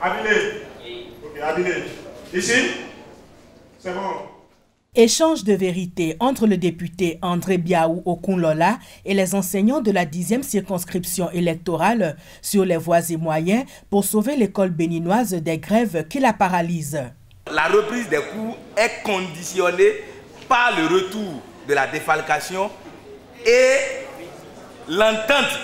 Abilé. Ok, Abilé. Ici? C'est bon. Échange de vérité entre le député André Biaou Okunlola et les enseignants de la 10e circonscription électorale sur les voies et moyens pour sauver l'école béninoise des grèves qui la paralysent. La reprise des cours est conditionnée par le retour de la défalcation et l'entente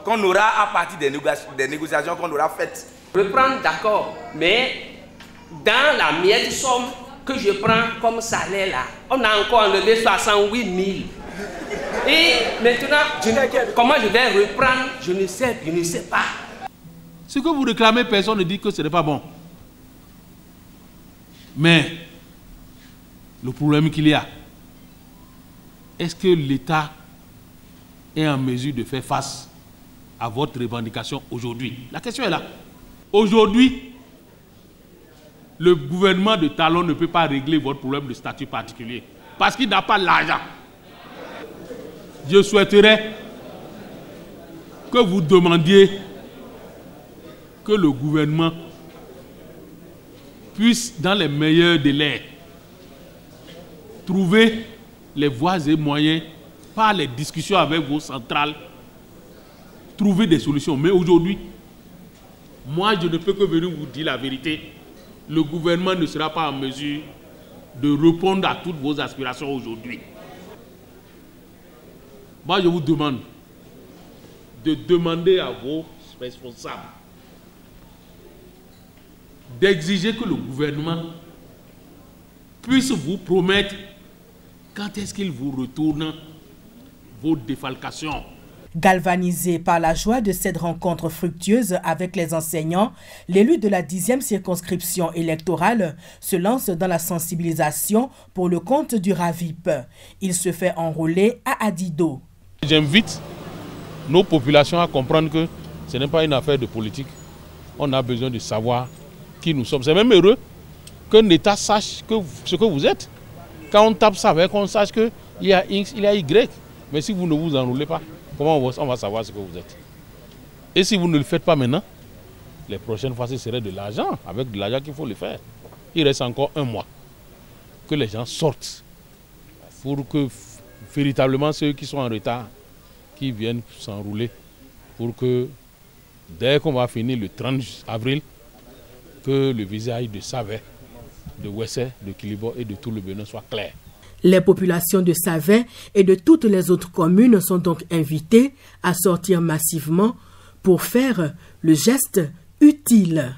qu'on aura à partir des négociations qu'on aura faites. Reprendre, d'accord, mais dans la miette somme que je prends comme salaire là, on a encore enlevé 68 000. Et maintenant, comment je vais reprendre, je ne sais pas. Ce que vous réclamez, personne ne dit que ce n'est pas bon. Mais le problème qu'il y a, est-ce que l'État est en mesure de faire face à votre revendication aujourd'hui? La question est là. Aujourd'hui, le gouvernement de Talon ne peut pas régler votre problème de statut particulier parce qu'il n'a pas l'argent. Je souhaiterais que vous demandiez que le gouvernement puisse, dans les meilleurs délais, trouver les voies et moyens, par les discussions avec vos centrales, trouver des solutions. Mais aujourd'hui, moi, je ne peux que venir vous dire la vérité. Le gouvernement ne sera pas en mesure de répondre à toutes vos aspirations aujourd'hui. Moi, je vous demande de demander à vos responsables d'exiger que le gouvernement puisse vous promettre quand est-ce qu'il vous retourne vos défalcations. Galvanisé par la joie de cette rencontre fructueuse avec les enseignants, l'élu de la 10e circonscription électorale se lance dans la sensibilisation pour le compte du RAVIP. Il se fait enrôler à Adido. J'invite nos populations à comprendre que ce n'est pas une affaire de politique. On a besoin de savoir qui nous sommes. C'est même heureux qu'un État sache ce que vous êtes. Quand on tape ça avec, on sache qu'il y a X, il y a Y. Mais si vous ne vous enrôlez pas, comment on va savoir ce que vous êtes? Et si vous ne le faites pas maintenant, les prochaines fois, ce serait de l'argent. Avec de l'argent qu'il faut le faire. Il reste encore un mois que les gens sortent pour que véritablement ceux qui sont en retard, qui viennent s'enrouler, pour que dès qu'on va finir le 30 avril, que le visage de Savet, de Wessé, de Kilibo et de tout le Bénin soit clair. Les populations de Savet et de toutes les autres communes sont donc invitées à sortir massivement pour faire le geste utile.